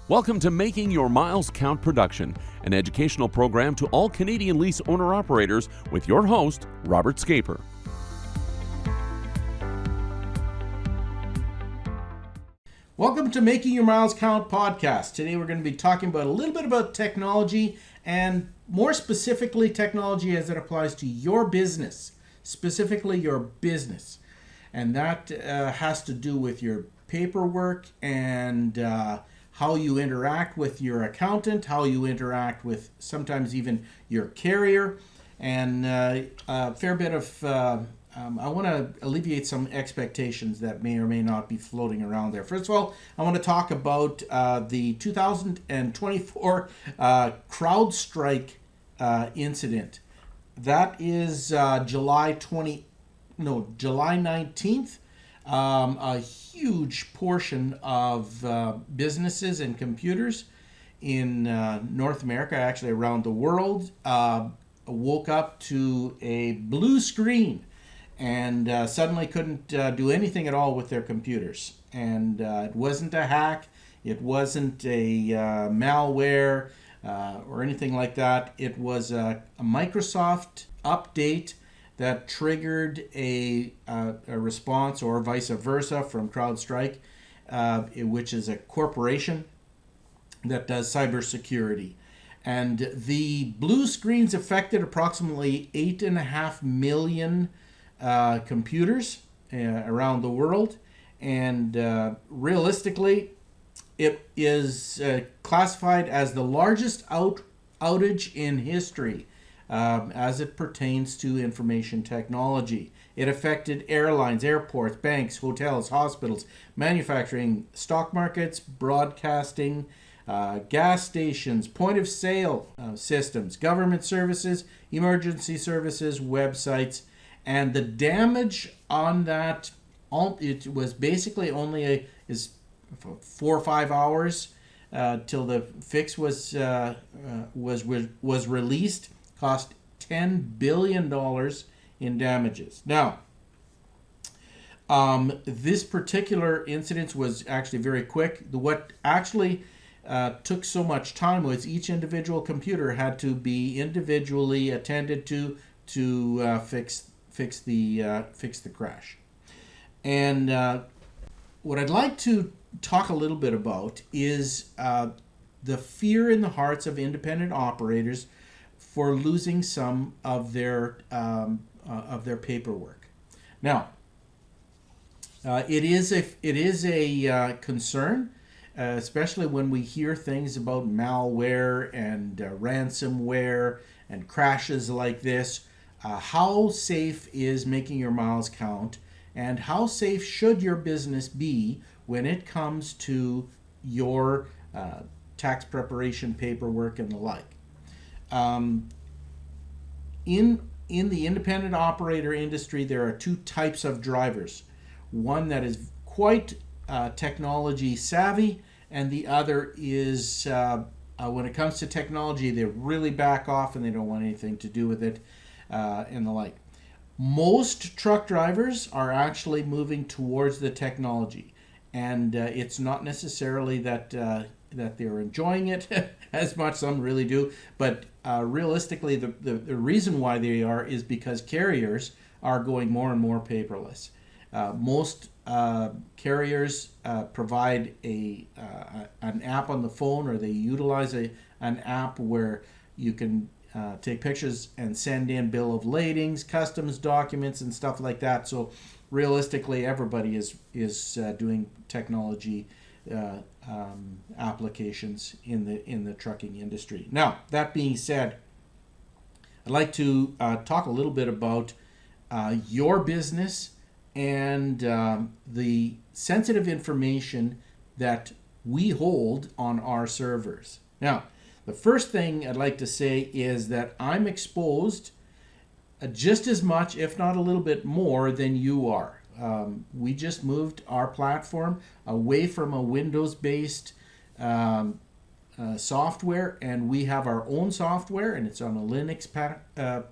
Welcome to Making Your Miles Count Production, an educational program to all Canadian lease owner-operators with your host, Robert Scaper. Welcome to Making Your Miles Count podcast. Today we're going to be talking about a little bit about technology, and more specifically technology as it applies to your business, specifically your business. And that has to do with your paperwork and how you interact with your accountant, how you interact with sometimes even your carrier, and a fair bit of, I want to alleviate some expectations that may or may not be floating around there. First of all, I want to talk about the 2024 Crowdstrike incident. That is July 19th. A huge portion of businesses and computers in North America, actually around the world, woke up to a blue screen and suddenly couldn't do anything at all with their computers. And it wasn't a hack, it wasn't a malware or anything like that. It was a Microsoft update that triggered a response, or vice versa, from Crowdstrike, which is a corporation that does cybersecurity. And the blue screens affected approximately 8.5 million computers around the world. And realistically, it is classified as the largest outage in history. As it pertains to information technology. It affected airlines, airports, banks, hotels, hospitals, manufacturing, stock markets, broadcasting, gas stations, point of sale systems, government services, emergency services, websites, and the damage on that, it was basically only 4 or 5 hours till the fix was released. Cost $10 billion in damages. Now, this particular incident was actually very quick. What actually took so much time was each individual computer had to be individually attended to fix the crash. And what I'd like to talk a little bit about is the fear in the hearts of independent operators for losing some of their paperwork. Now, it is a concern, especially when we hear things about malware and ransomware and crashes like this. How safe is making your miles count, and how safe should your business be when it comes to your tax preparation paperwork and the like? In the independent operator industry, there are two types of drivers. One that is quite technology savvy, and the other is, when it comes to technology, they really back off and they don't want anything to do with it and the like. Most truck drivers are actually moving towards the technology, and it's not necessarily that they're enjoying it as much. Some really do, but realistically, the reason why they are is because carriers are going more and more paperless. Most carriers provide an app on the phone, or they utilize an app where you can take pictures and send in bill of ladings, customs documents, and stuff like that. So realistically, everybody is doing technology applications in the trucking industry. Now, that being said, I'd like to talk a little bit about your business and the sensitive information that we hold on our servers. Now, the first thing I'd like to say is that I'm exposed just as much, if not a little bit more, than you are. We just moved our platform away from a Windows-based software, and we have our own software, and it's on a Linux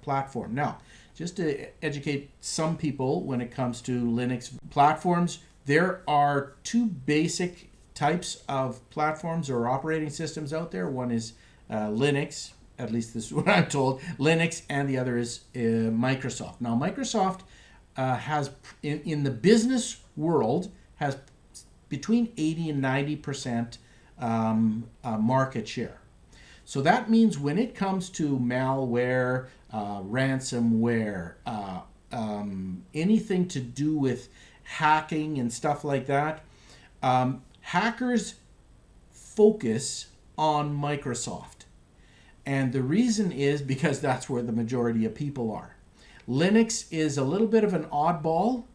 platform. Now, just to educate some people when it comes to Linux platforms, there are two basic types of platforms or operating systems out there. One is Linux, at least this is what I'm told, Linux, and the other is Microsoft. Now, Microsoft has, in the business world, has between 80 and 90% market share. So that means when it comes to malware, ransomware, anything to do with hacking and stuff like that, hackers focus on Microsoft. And the reason is because that's where the majority of people are. Linux is a little bit of an oddball,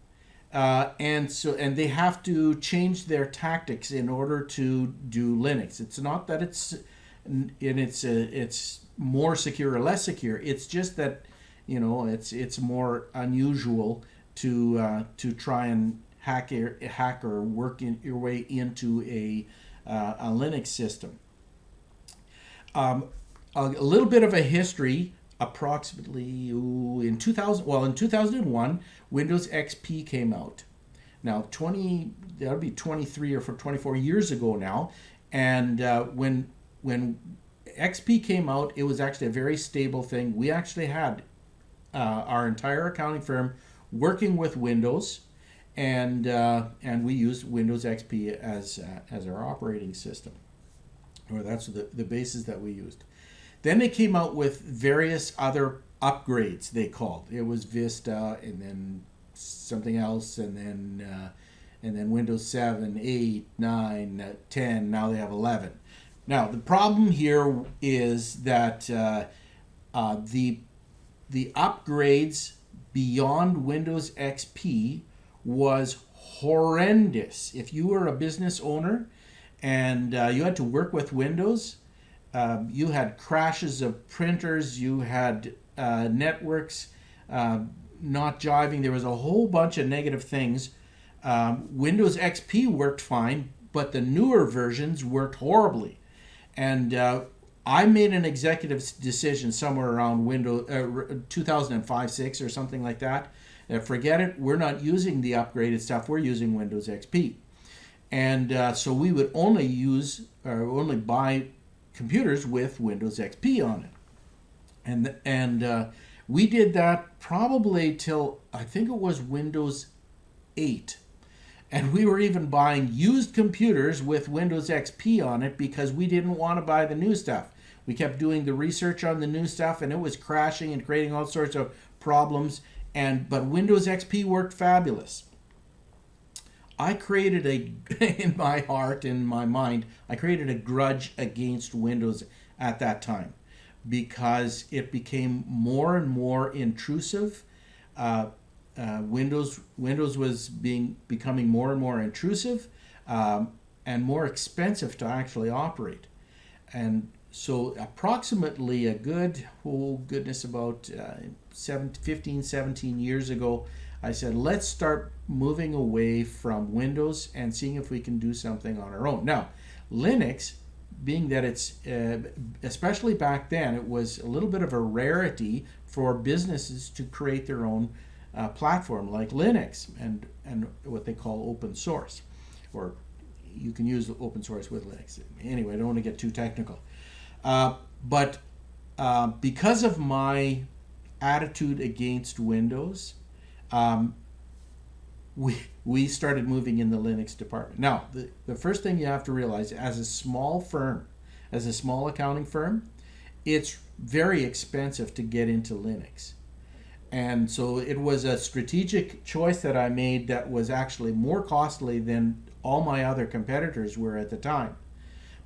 and they have to change their tactics in order to do Linux. It's not that it's more secure or less secure. It's just that it's more unusual to try and hack or work your way into a Linux system. A little bit of a history. Approximately in 2001, Windows XP came out. Now, that'll be 23 or 24 years ago now. And when XP came out, it was actually a very stable thing. We actually had our entire accounting firm working with Windows, and we used Windows XP as our operating system, or that's the basis that we used. Then they came out with various other upgrades, they called. It was Vista, and then something else, and then Windows 7, 8, 9, 10, now they have 11. Now, the problem here is that the upgrades beyond Windows XP was horrendous. If you were a business owner and you had to work with Windows, you had crashes of printers, you had networks not jiving. There was a whole bunch of negative things. Windows XP worked fine, but the newer versions worked horribly. And I made an executive decision somewhere around Windows 2005-6 or something like that. Forget it. We're not using the upgraded stuff. We're using Windows XP. And so we would only buy computers with Windows XP on it. And we did that probably till I think it was Windows 8. And we were even buying used computers with Windows XP on it because we didn't want to buy the new stuff. We kept doing the research on the new stuff, and it was crashing and creating all sorts of problems. But Windows XP worked fabulous. I created in my heart, in my mind, I created a grudge against Windows at that time because it became more and more intrusive. Windows was becoming more and more intrusive and more expensive to actually operate. And so approximately about 15, 17 years ago, I said, let's start moving away from Windows and seeing if we can do something on our own. Now, Linux, being that it's, especially back then, it was a little bit of a rarity for businesses to create their own platform like Linux and what they call open source, or you can use open source with Linux. Anyway, I don't want to get too technical. But because of my attitude against Windows, we started moving in the Linux department. Now, the first thing you have to realize, as a small accounting firm, it's very expensive to get into Linux. And so it was a strategic choice that I made that was actually more costly than all my other competitors were at the time.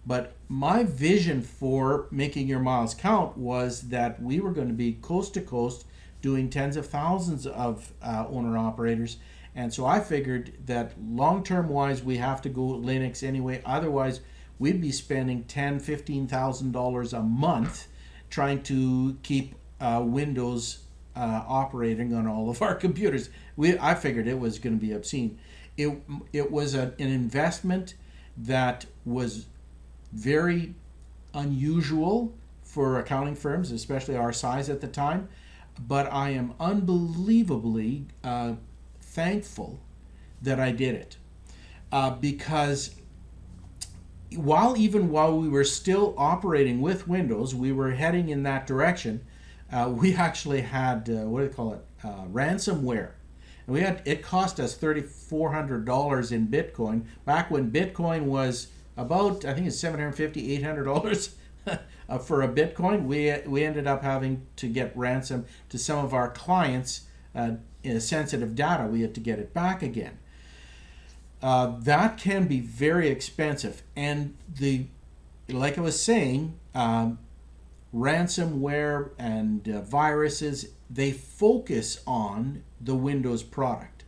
But my vision for making your miles count was that we were going to be coast to coast doing tens of thousands of owner-operators. And so I figured that long-term wise, we have to go Linux anyway. Otherwise, we'd be spending $10,000, $15,000 a month trying to keep Windows operating on all of our computers. I figured it was going to be obscene. It was an investment that was very unusual for accounting firms, especially our size at the time. But I am unbelievably thankful that I did it because while we were still operating with Windows, we were heading in that direction. We actually had what do they call it? Ransomware. And it cost us $3,400 in Bitcoin back when Bitcoin was about, I think it's $750, $800 for a Bitcoin. We ended up having to get ransom to some of our clients' sensitive data. We had to get it back again. That can be very expensive, and like I was saying, ransomware and viruses, they focus on the Windows product,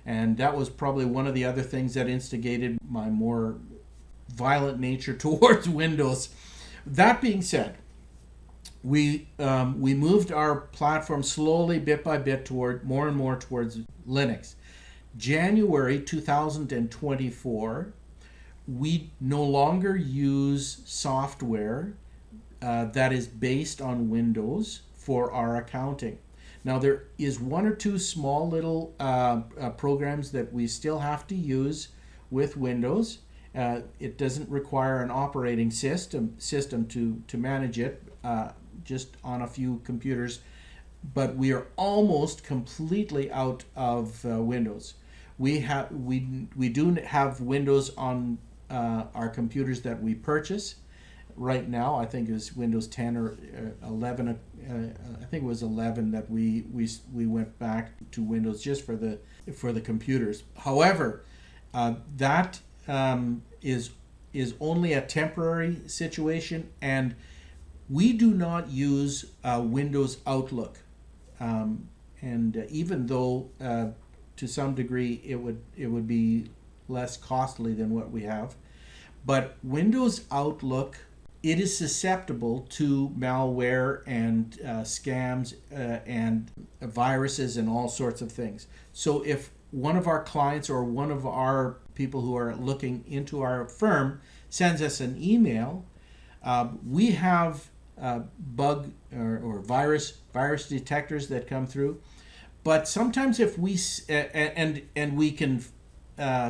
and that was probably one of the other things that instigated my more violent nature towards Windows. That being said, we moved our platform slowly, bit by bit, toward more and more towards Linux. January 2024, we no longer use software that is based on Windows for our accounting. Now, there is one or two small little programs that we still have to use with Windows. It doesn't require an operating system to manage it, just on a few computers, but we are almost completely out of Windows. We do have Windows on our computers that we purchase. Right now, I think it was Windows 10 or 11. I think it was 11 that we went back to Windows just for the computers. However, that is only a temporary situation, and we do not use Windows Outlook. And even though to some degree it would be less costly than what we have, but Windows Outlook, it is susceptible to malware and scams and viruses and all sorts of things. So if one of our clients or one of our people who are looking into our firm sends us an email, we have bug or virus detectors that come through. But sometimes if we and we can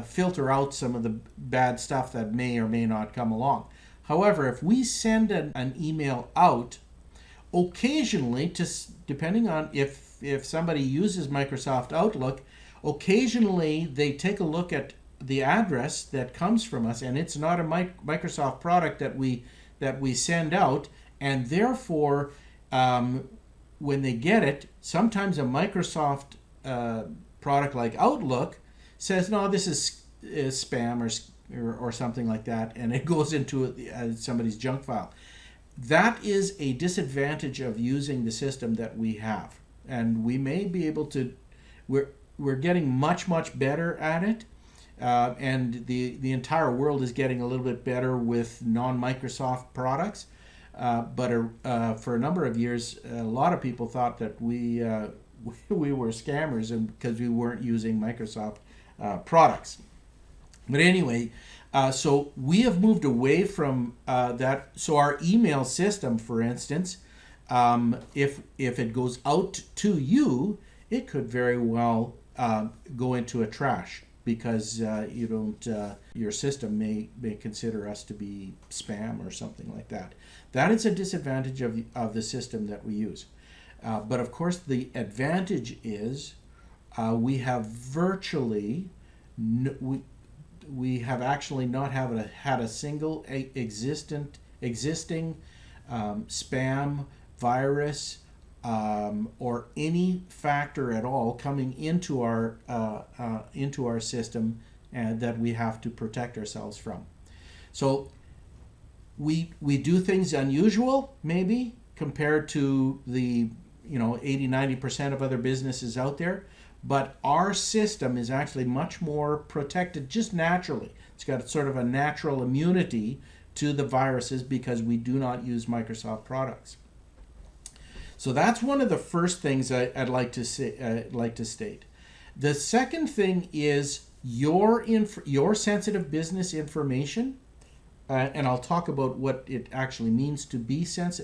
filter out some of the bad stuff that may or may not come along. However, if we send an email out, occasionally, depending on if somebody uses Microsoft Outlook, occasionally they take a look at the address that comes from us, and it's not a Microsoft product that we send out, and therefore, when they get it, sometimes a Microsoft product like Outlook says, no, this is spam or something like that, and it goes into somebody's junk file. That is a disadvantage of using the system that we have, and we may be able to. We're getting much better at it, and the entire world is getting a little bit better with non-Microsoft products. But for a number of years, a lot of people thought that we were scammers, and because we weren't using Microsoft products. But anyway, so we have moved away from that. So our email system, for instance, if it goes out to you, it could very well go into a trash, because you don't. Your system may consider us to be spam or something like that. That is a disadvantage of the system that we use. But of course, the advantage is we have virtually we have actually not had a single existing spam, virus, or any factor at all coming into our system that we have to protect ourselves from. So we do things unusual, maybe, compared to the 80-90% of other businesses out there, but our system is actually much more protected just naturally. It's got sort of a natural immunity to the viruses because we do not use Microsoft products. So that's one of the first things I'd like to state. The second thing is your sensitive business information, and I'll talk about what it actually means to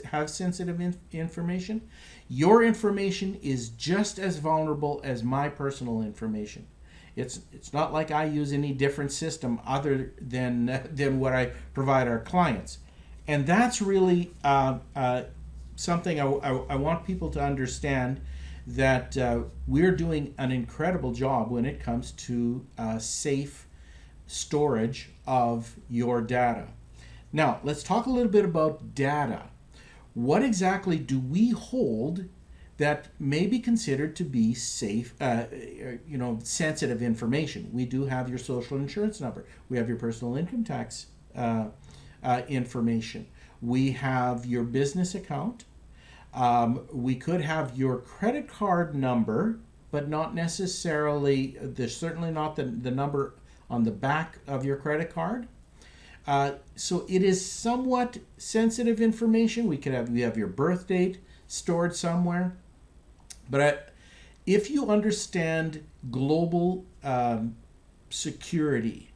have sensitive information. Your information is just as vulnerable as my personal information. It's not like I use any different system other than what I provide our clients, and that's really something I want people to understand, that we're doing an incredible job when it comes to safe storage of your data. Now, let's talk a little bit about data. What exactly do we hold that may be considered to be safe, sensitive information? We do have your social insurance number. We have your personal income tax information. We have your business account. We could have your credit card number, but not necessarily, there's certainly not the number on the back of your credit card. So it is somewhat sensitive information. We have your birth date stored somewhere. But if you understand global security,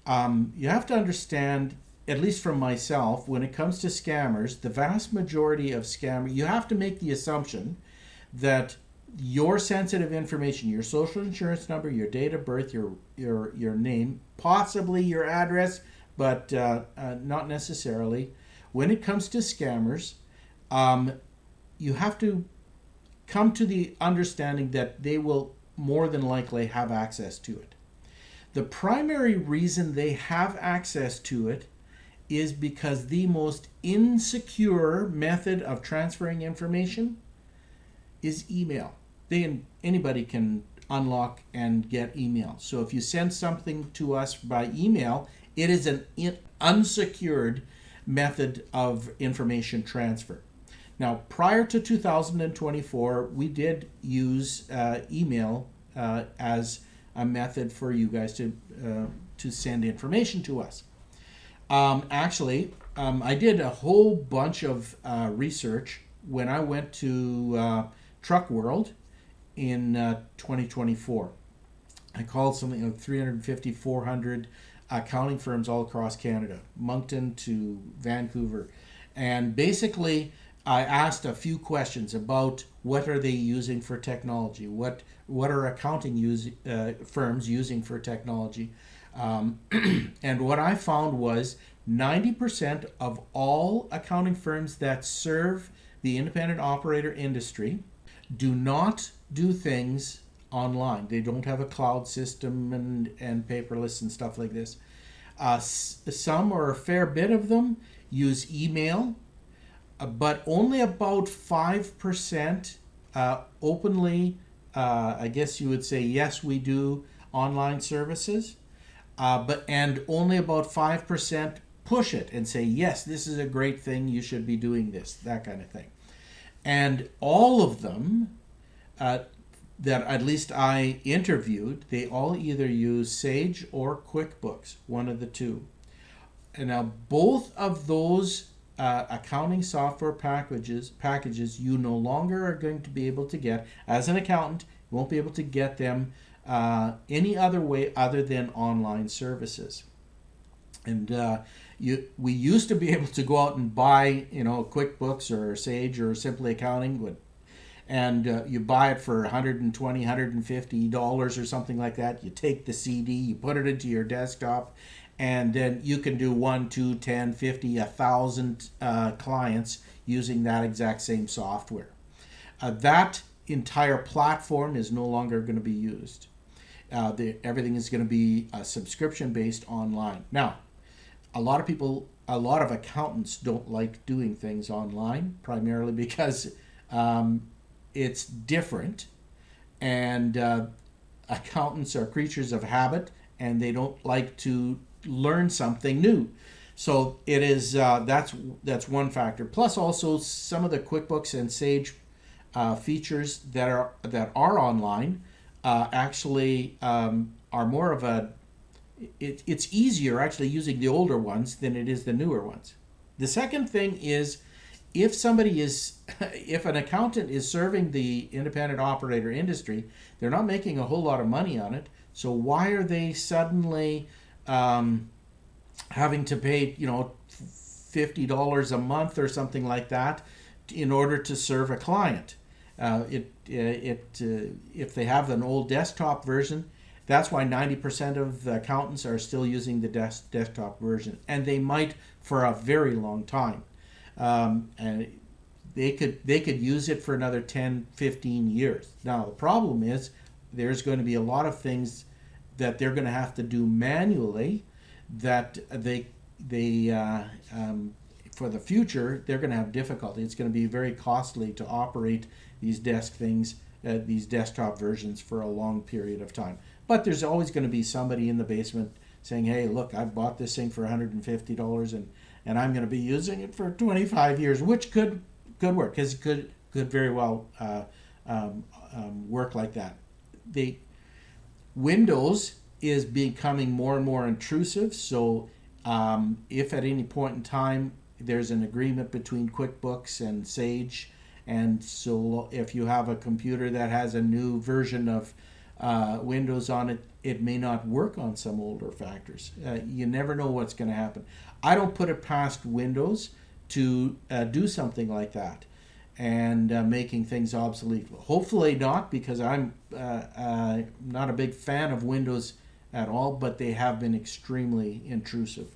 you have to understand, at least from myself, when it comes to scammers, the vast majority of scammers, you have to make the assumption that your sensitive information, your social insurance number, your date of birth, your name, possibly your address, but not necessarily. When it comes to scammers, you have to come to the understanding that they will more than likely have access to it. The primary reason they have access to it is because the most insecure method of transferring information is email. Anybody can unlock and get email. So if you send something to us by email, it is an unsecured method of information transfer. Now, prior to 2024, we did use email as a method for you guys to send information to us. I did a whole bunch of research when I went to Truck World in 2024. I called something like 350, 400 accounting firms all across Canada, Moncton to Vancouver. And basically, I asked a few questions about what are they using for technology, what are accounting firms using for technology. And what I found was 90% of all accounting firms that serve the independent operator industry do not do things online. They don't have a cloud system and paperless and stuff like this. Some, or a fair bit of them, use email, but only about 5% openly, I guess you would say, yes, we do online services, and only about 5% push it and say, yes, this is a great thing, you should be doing this, that kind of thing. And all of them that at least I interviewed, they all either use Sage or QuickBooks, one of the two. And now both of those accounting software packages you no longer are going to be able to get. As an accountant, you won't be able to get them any other way other than online services. And we used to be able to go out and buy, QuickBooks or Sage or Simply Accounting, and you buy it for $120, $150 or something like that. You take the CD, you put it into your desktop, and then you can do 1, 2, 10, 50, 1,000 clients using that exact same software. That entire platform is no longer going to be used. Everything is going to be subscription-based online. Now, a lot of accountants don't like doing things online, primarily because it's different, and accountants are creatures of habit, and they don't like to learn something new. So it is that's one factor. Plus, also some of the QuickBooks and Sage features that are online actually are more of a. It's easier actually using the older ones than it is the newer ones. The second thing is, if an accountant is serving the independent operator industry, they're not making a whole lot of money on it. So why are they suddenly having to pay, $50 a month or something like that in order to serve a client? If they have an old desktop version, That's why 90% of the accountants are still using the desktop version, and they might for a very long time. And they could use it for another 10, 15 years. Now the problem is there's going to be a lot of things that they're going to have to do manually that they for the future they're going to have difficulty. It's going to be very costly to operate these these desktop versions for a long period of time. But there's always going to be somebody in the basement saying, hey, look, I bought this thing for $150 and I'm going to be using it for 25 years, which could work, because it could very well work like that. The Windows is becoming more and more intrusive, so if at any point in time there's an agreement between QuickBooks and Sage, and so if you have a computer that has a new version of Windows on it, it may not work on some older factors. You never know what's going to happen. I don't put it past Windows to do something like that and making things obsolete. Hopefully not, because I'm not a big fan of Windows at all, but they have been extremely intrusive.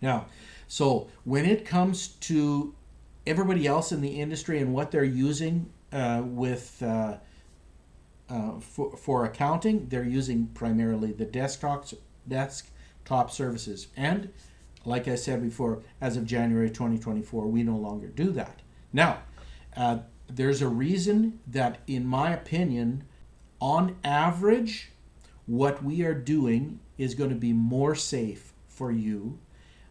Now, so when it comes to everybody else in the industry and what they're using for accounting, they're using primarily the desktop services. And like I said before, as of January 2024, we no longer do that. Now, there's a reason that, in my opinion, on average, what we are doing is going to be more safe for you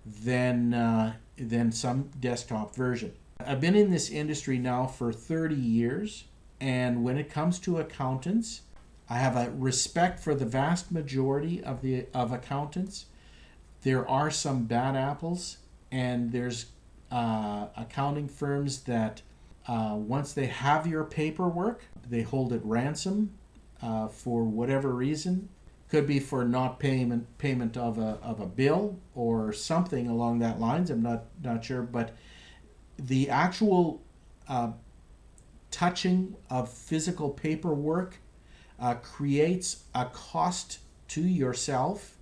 than some desktop version. I've been in this industry now for 30 years, and when it comes to accountants, I have a respect for the vast majority of accountants. There are some bad apples, and there's accounting firms that once they have your paperwork, they hold it ransom for whatever reason. Could be for not payment of a bill or something along that lines. I'm not sure, but the actual touching of physical paperwork creates a cost to yourself,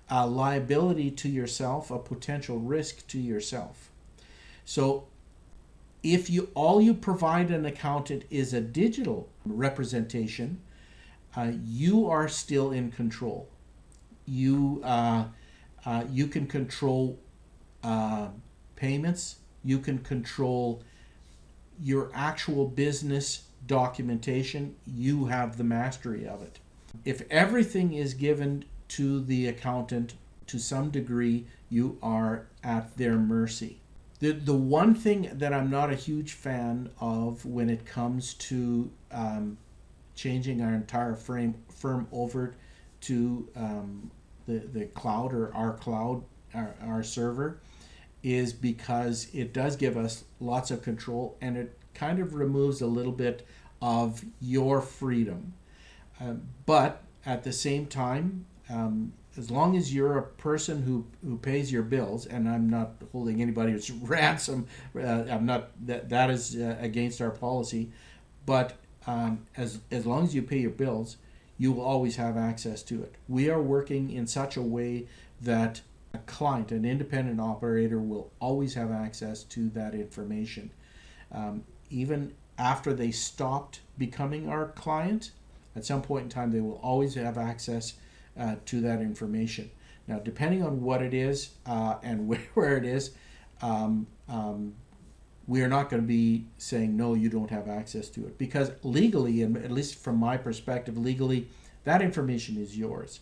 a liability to yourself, a potential risk to yourself. So if all you provide an accountant is a digital representation, you are still in control. You can control payments. You can control your actual business documentation. You have the mastery of it. If everything is given to the accountant to some degree, you are at their mercy. The one thing that I'm not a huge fan of when it comes to changing our entire firm over to the cloud, or our cloud, our server, is because it does give us lots of control, and it kind of removes a little bit of your freedom. But at the same time, as long as you're a person who pays your bills, and I'm not holding anybody as ransom, I'm not, that is against our policy, but as long as you pay your bills, you will always have access to it. We are working in such a way that a client, an independent operator, will always have access to that information. Even after they stopped becoming our client, at some point in time, they will always have access to that information. Now, depending on what it is and where it is, we are not going to be saying, no, you don't have access to it. Because legally, and at least from my perspective, legally, that information is yours.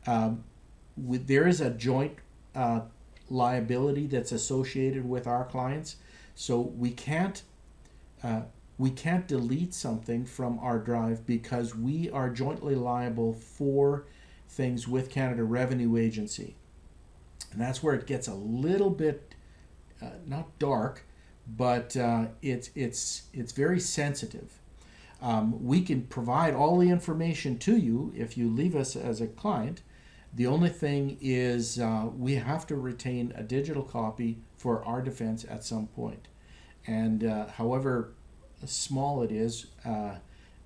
There is a joint liability that's associated with our clients, so we can't delete something from our drive, because we are jointly liable for things with Canada Revenue Agency, and that's where it gets a little bit not dark, but it's very sensitive. We can provide all the information to you if you leave us as a client. The only thing is we have to retain a digital copy for our defense at some point. And however small it is,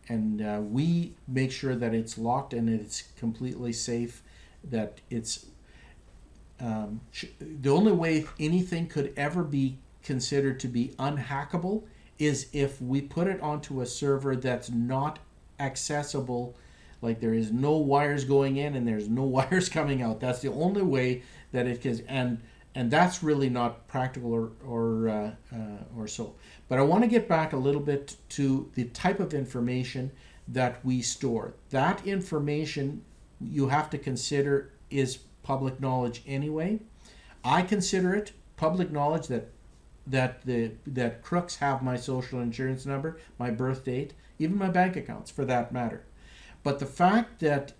we make sure that it's locked and it's completely safe. That it's the only way anything could ever be considered to be unhackable is if we put it onto a server that's not accessible, like there is no wires going in and there's no wires coming out. That's the only way that it can, and that's really not practical or so. But I want to get back a little bit to the type of information that we store. That information you have to consider is public knowledge anyway. I consider it public knowledge that crooks have my social insurance number, my birth date, even my bank accounts for that matter. But the fact that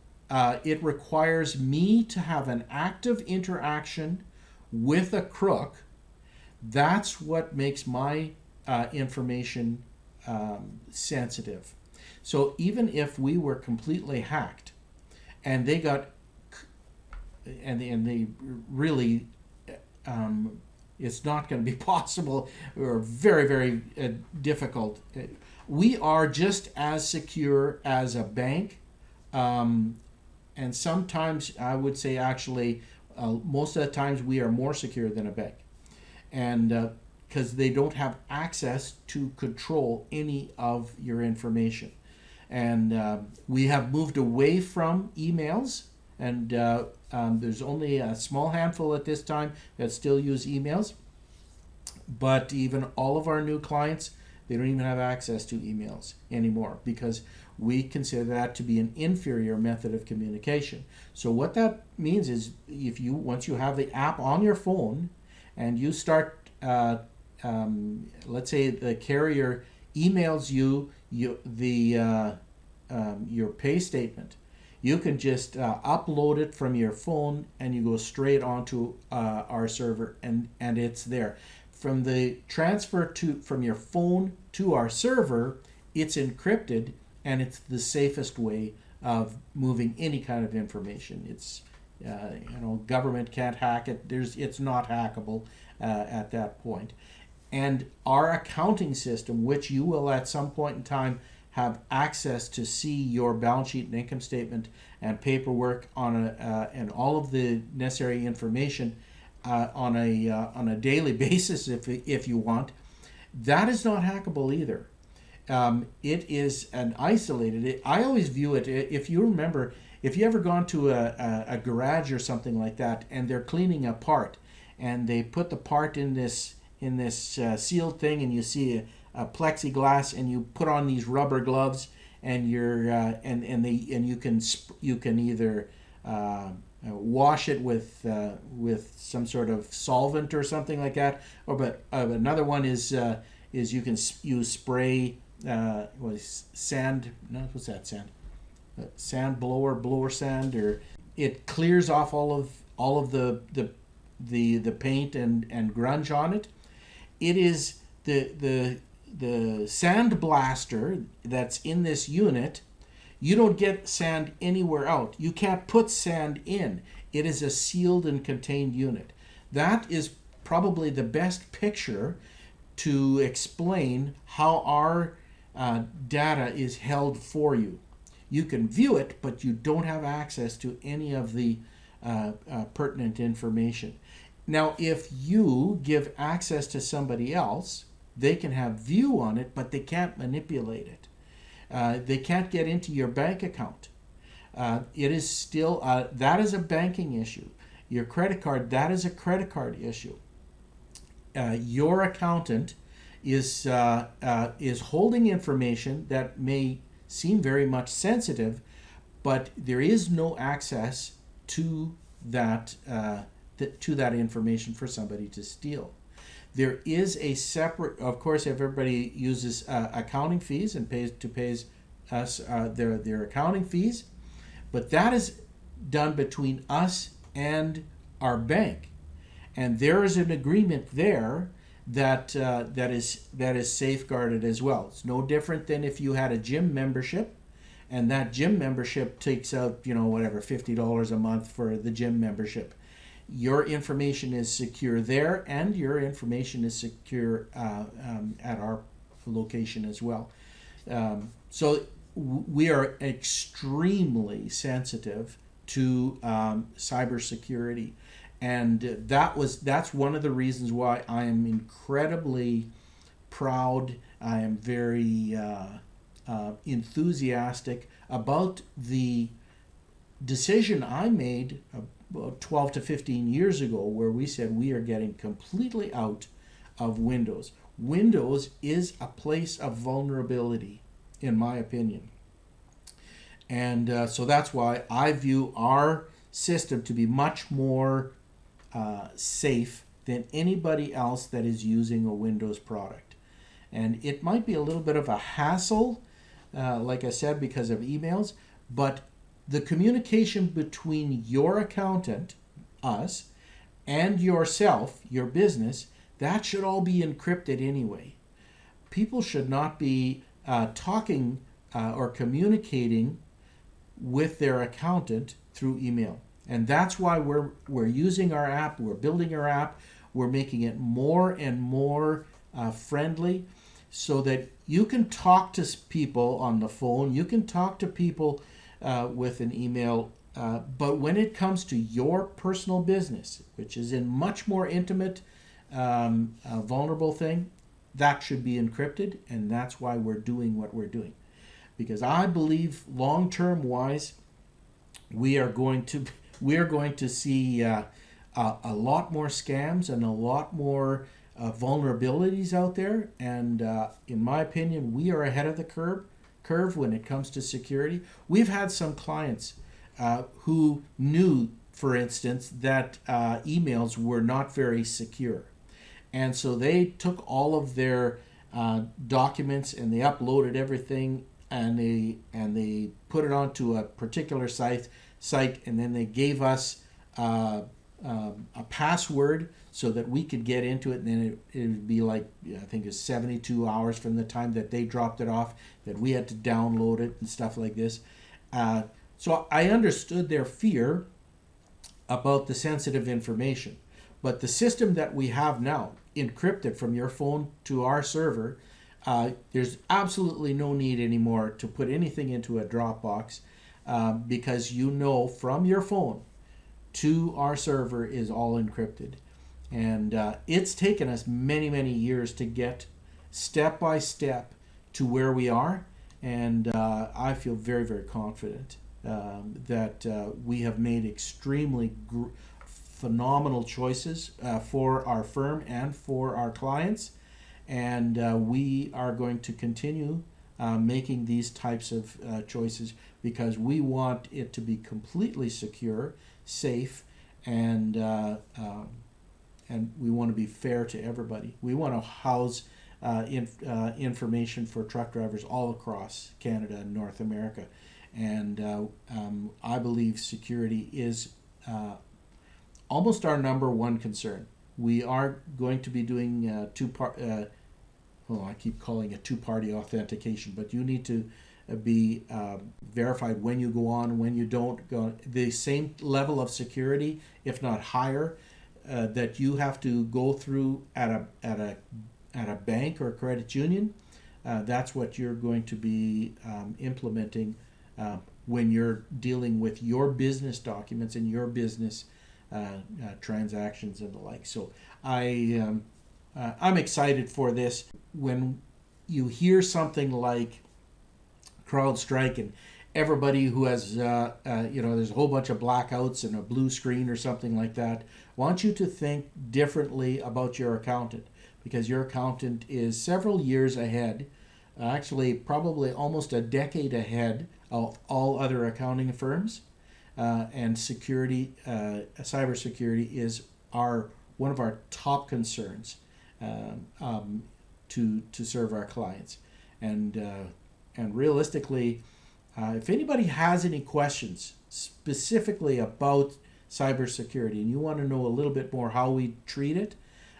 it requires me to have an active interaction with a crook, that's what makes my information sensitive. So even if we were completely hacked and they got and they really it's not going to be possible or very, very difficult. We are just as secure as a bank, and sometimes I would say actually most of the times we are more secure than a bank, and because they don't have access to control any of your information. And we have moved away from emails, and there's only a small handful at this time that still use emails. But even all of our new clients, they don't even have access to emails anymore because we consider that to be an inferior method of communication. So what that means is once you have the app on your phone and you start, let's say the carrier emails you your pay statement, you can just upload it from your phone and you go straight onto our server and it's there. From the transfer from your phone to our server, it's encrypted and it's the safest way of moving any kind of information. It's government can't hack it. It's not hackable at that point. And our accounting system, which you will at some point in time have access to see your balance sheet and income statement and paperwork and all of the necessary information on a daily basis if you want, that is not hackable either. It is an isolated. I always view it. If you remember, if you ever gone to a garage or something like that, and they're cleaning a part, and they put the part in this sealed thing, and you see a plexiglass, and you put on these rubber gloves, and you can either wash it with some sort of solvent or something like that, but another one is you can use spray sand. No, what's that sand? Sand blower sand, or it clears off all of the paint and grunge on it. It is the sand blaster that's in this unit. You don't get sand anywhere out. You can't put sand in. It is a sealed and contained unit. That is probably the best picture to explain how our data is held for you. You can view it, but you don't have access to any of the pertinent information. Now, if you give access to somebody else, they can have view on it, but they can't manipulate it. They can't get into your bank account. It is still, that is a banking issue. Your credit card, that is a credit card issue. Your accountant is holding information that may seem very much sensitive, but there is no access to that information for somebody to steal. There is a separate, of course, if everybody uses accounting fees and pays us their accounting fees, but that is done between us and our bank, and there is an agreement there that is safeguarded as well. It's no different than if you had a gym membership, and that gym membership takes out $50 a month for the gym membership. Your information is secure there, and your information is secure at our location as well. So we are extremely sensitive to cybersecurity, and that's one of the reasons why I am incredibly proud. I am very enthusiastic about the decision I made about 12 to 15 years ago, where we said we are getting completely out of Windows. Windows is a place of vulnerability, in my opinion. And so that's why I view our system to be much more safe than anybody else that is using a Windows product. And it might be a little bit of a hassle, like I said, because of emails, but the communication between your accountant, us, and yourself, your business, that should all be encrypted anyway. People should not be talking or communicating with their accountant through email. And that's why we're using our app, we're building our app, we're making it more and more friendly, so that you can talk to people on the phone, you can talk to people with an email, but when it comes to your personal business, which is a much more intimate, vulnerable thing, that should be encrypted, and that's why we're doing what we're doing. Because I believe long-term wise, we are going to see a lot more scams and a lot more vulnerabilities out there. And in my opinion, we are ahead of the curve when it comes to security. We've had some clients who knew, for instance, that emails were not very secure. And so they took all of their documents and they uploaded everything, and they put it onto a particular site, and then they gave us a password so that we could get into it, and then it would be like, I think it's 72 hours from the time that they dropped it off that we had to download it and stuff like this. So I understood their fear about the sensitive information. But the system that we have now, encrypted from your phone to our server, there's absolutely no need anymore to put anything into a Dropbox, because you know from your phone to our server is all encrypted. And it's taken us many, many years to get step by step to where we are. And I feel very, very confident that we have made extremely phenomenal choices for our firm and for our clients. And we are going to continue making these types of choices, because we want it to be completely secure, safe, and we want to be fair to everybody. We want to house information for truck drivers all across Canada and North America. And I believe security is almost our number one concern. We are going to be doing I keep calling it two-party authentication, but you need to be verified when you go on, when you don't go. The same level of security, if not higher, that you have to go through at a bank or a credit union. That's what you're going to be implementing when you're dealing with your business documents and your business transactions and the like. So I'm excited for this. When you hear something like Crowdstrike and everybody who has, there's a whole bunch of blackouts and a blue screen or something like that, I want you to think differently about your accountant, because your accountant is several years ahead, actually probably almost a decade ahead of all other accounting firms. And security, cybersecurity is one of our top concerns to serve our clients. And realistically, if anybody has any questions specifically about cybersecurity and you want to know a little bit more how we treat it,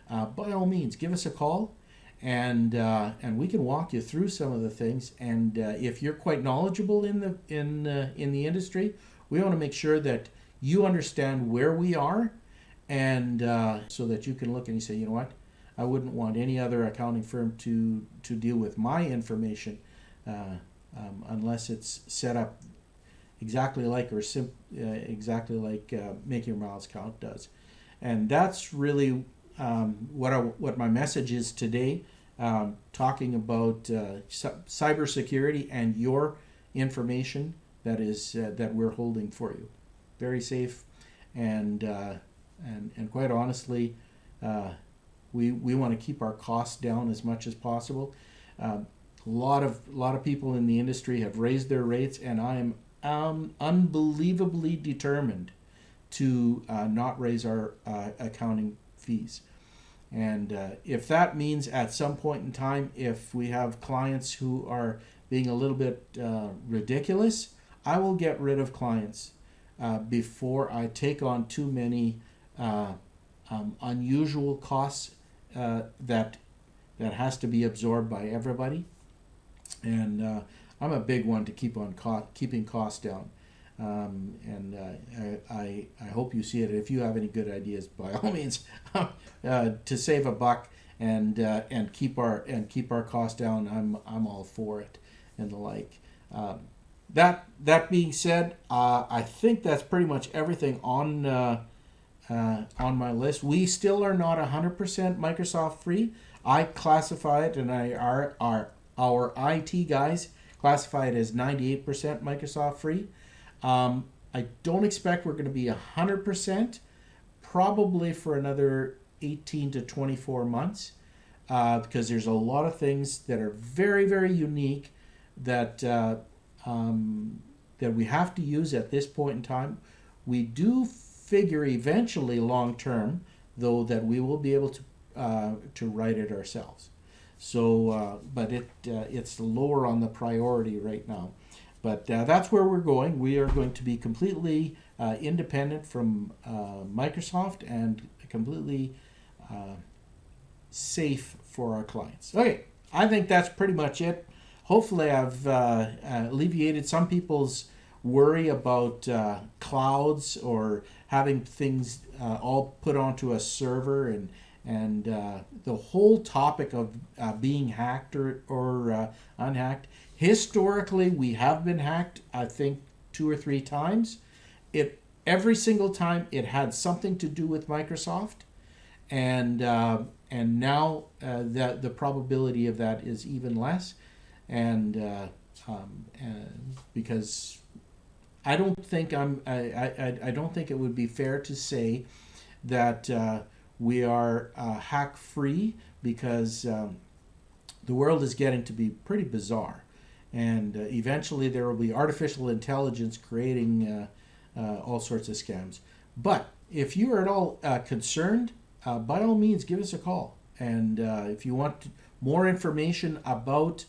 by all means, give us a call, and we can walk you through some of the things. And if you're quite knowledgeable in the industry, we want to make sure that you understand where we are, and so that you can look and you say, you know what, I wouldn't want any other accounting firm to deal with my information unless it's set up exactly like Make Your Miles Count does. And that's really what my message is today, talking about cybersecurity and your information that we're holding for you. Very safe, and quite honestly, we want to keep our costs down as much as possible. A lot of people in the industry have raised their rates, and I am unbelievably determined to not raise our accounting fees. And if that means at some point in time, if we have clients who are being a little bit ridiculous, I will get rid of clients before I take on too many unusual costs that has to be absorbed by everybody. And I'm a big one to keeping costs down. I hope you see it. If you have any good ideas, by all means, to save a buck and keep our costs down, I'm all for it and the like. That being said, I think that's pretty much everything on my list. We still are not 100% Microsoft free. I classify it, and our IT guys classify it as 98% Microsoft free. I don't expect we're going to be 100%, probably for another 18 to 24 months, because there's a lot of things that are very, very unique that we have to use at this point in time. We do figure eventually, long term, though, that we will be able to write it ourselves. So, but it's lower on the priority right now. But that's where we're going. We are going to be completely independent from Microsoft and completely safe for our clients. Okay, I think that's pretty much it. Hopefully I've alleviated some people's worry about clouds or having things all put onto a server, and the whole topic of being hacked or unhacked. Historically, we have been hacked, I think, 2 or 3 times. Every single time it had something to do with Microsoft, and now the probability of that is even less, and because I don't think I don't think it would be fair to say that we are hack free, because the world is getting to be pretty bizarre, and eventually there will be artificial intelligence creating all sorts of scams. But if you are at all concerned, by all means give us a call, and if you want more information about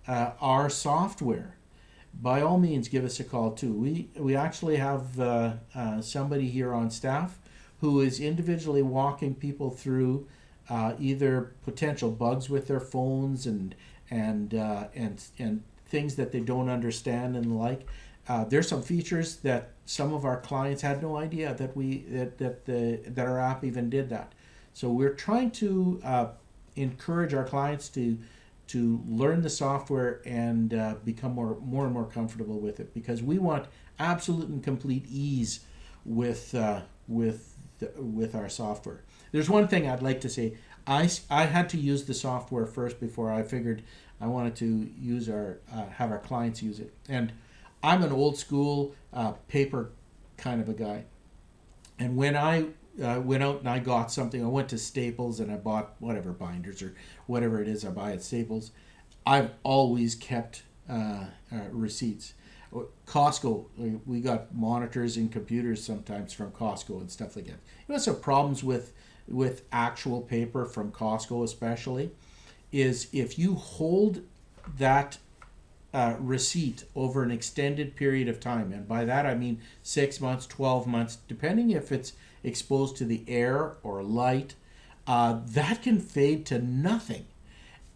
our software, by all means give us a call too. We actually have somebody here on staff who is individually walking people through either potential bugs with their phones and things that they don't understand and the like. There's some features that some of our clients had no idea that our app even did that. So we're trying to encourage our clients to learn the software and become more and more comfortable with it, because we want absolute and complete ease with our software. There's one thing I'd like to say. I had to use the software first before I figured I wanted to use have our clients use it. And I'm an old school paper kind of a guy. And when I went out and I got something, I went to Staples and I bought whatever binders or whatever it is I buy at Staples. I've always kept receipts. Costco, we got monitors and computers sometimes from Costco and stuff like that. You know, some problems with actual paper from Costco especially is if you hold that receipt over an extended period of time, and by that I mean 6 months, 12 months, depending if it's exposed to the air or light, that can fade to nothing.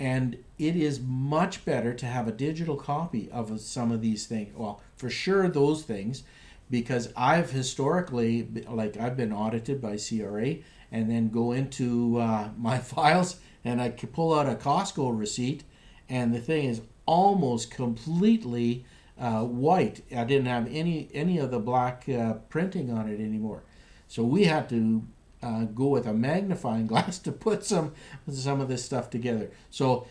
And it is much better to have a digital copy of some of these things. Well, for sure those things, because I've historically, I've been audited by CRA, and then go into my files and I could pull out a Costco receipt, and the thing is almost completely white. I didn't have any of the black printing on it anymore. So we had to go with a magnifying glass to put some of this stuff together. So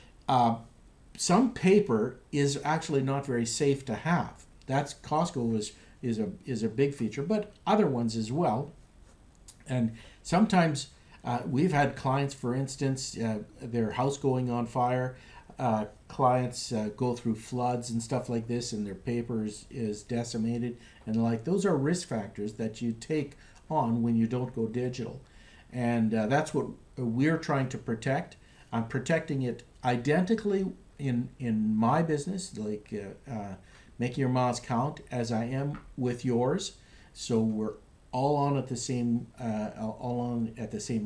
some paper is actually not very safe to have. That's Costco is a big feature, but other ones as well. And sometimes we've had clients, for instance, their house going on fire. Clients go through floods and stuff like this, and their paper is decimated. And like those are risk factors that you take on when you don't go digital. And that's what we're trying to protect. I'm protecting it identically in my business, like making your miles count, as I am with yours. So we're all on at the same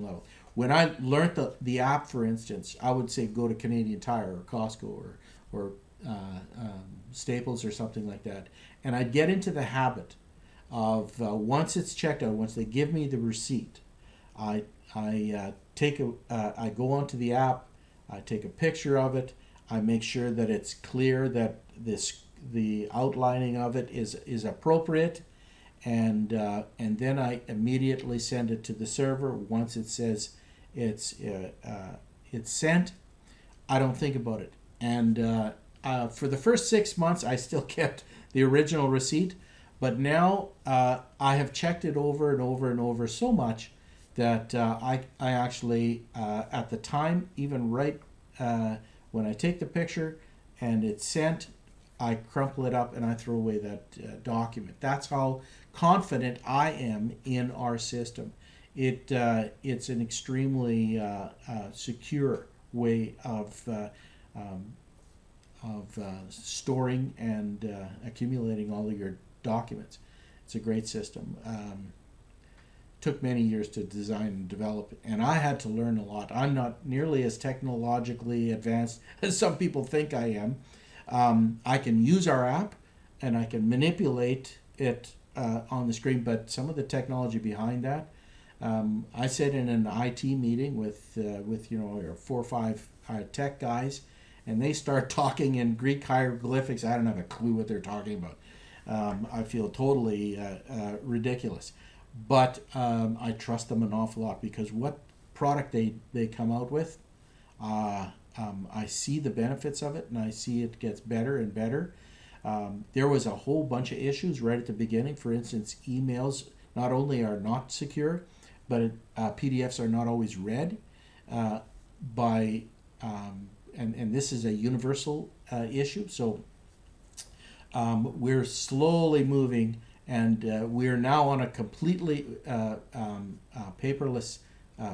level. When I learned the app, for instance, I would say go to Canadian Tire or Costco or Staples or something like that, and I'd get into the habit of once it's checked out, once they give me the receipt, I go onto the app, I take a picture of it, I make sure that it's clear that the outlining of it is appropriate, and then I immediately send it to the server. Once it says it's sent, I don't think about it. And for the first 6 months, I still kept the original receipt, but now I have checked it over and over and over so much that I actually at the time, even right when I take the picture and it's sent, I crumple it up and I throw away that document. That's how confident I am in our system. It's an extremely secure way of storing and accumulating all of your documents. It's a great system. Took many years to design and develop it, and I had to learn a lot. I'm not nearly as technologically advanced as some people think I am. I can use our app and I can manipulate it on the screen, but some of the technology behind that, I sat in an IT meeting with 4 or 5 tech guys, and they start talking in Greek hieroglyphics. I don't have a clue what they're talking about. I feel totally ridiculous, but I trust them an awful lot because what product they come out with, I see the benefits of it, and I see it gets better and better. There was a whole bunch of issues right at the beginning. For instance, emails not only are not secure, but PDFs are not always read by, and this is a universal issue. So we're slowly moving, and we're now on a completely paperless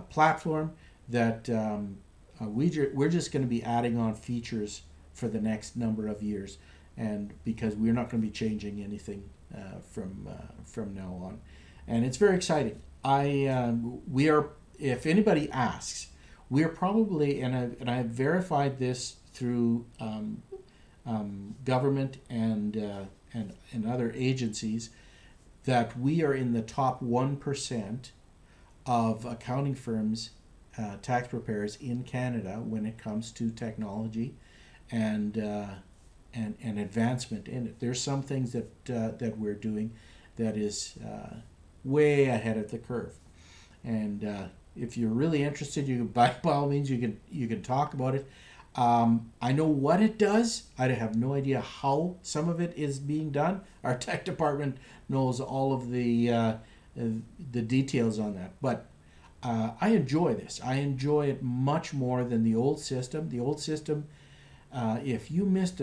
platform that we're just going to be adding on features for the next number of years, and because we're not going to be changing anything from now on, and it's very exciting. We are, if anybody asks, we are probably, and I've verified this through government and other agencies, that we are in the top 1% of accounting firms, tax preparers in Canada when it comes to technology and advancement in it. There's some things that we're doing that is way ahead of the curve, and if you're really interested, you can, by all means, you can talk about it. I know what it does. I have no idea how some of it is being done. Our tech department knows all of the details on that, but I enjoy this. I enjoy it much more than the old system. The old system, if you missed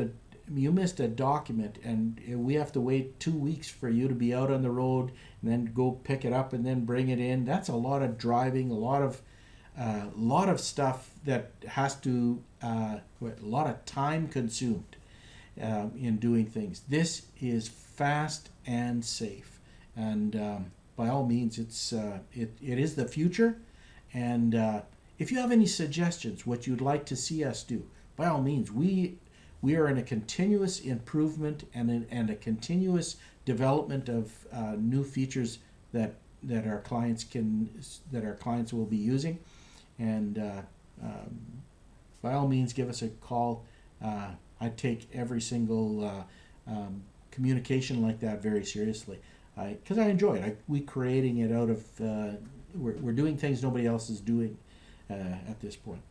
a document and we have to wait 2 weeks for you to be out on the road and then go pick it up and then bring it in, that's a lot of driving, a lot of stuff that has to a lot of time consumed in doing things. This is fast and safe, and by all means, it is the future. And if you have any suggestions, what you'd like to see us do, by all means, we are in a continuous improvement and a continuous development of new features that our clients will be using. And by all means, give us a call. I I take every single communication like that very seriously, because I enjoy it. We creating it out of we're doing things nobody else is doing at this point.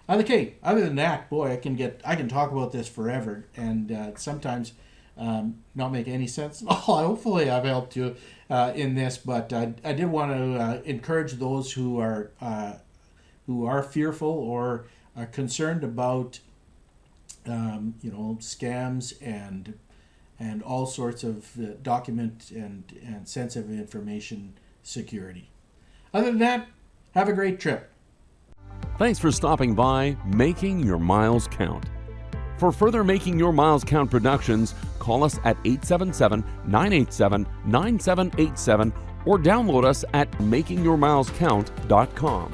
Okay, other than that, boy, I can talk about this forever, and sometimes not make any sense. Hopefully, I've helped you in this, but I did want to encourage those who are fearful or are concerned about scams and all sorts of document and sensitive information security. Other than that, have a great trip. Thanks for stopping by Making Your Miles Count. For further Making Your Miles Count productions, call us at 877-987-9787 or download us at makingyourmilescount.com.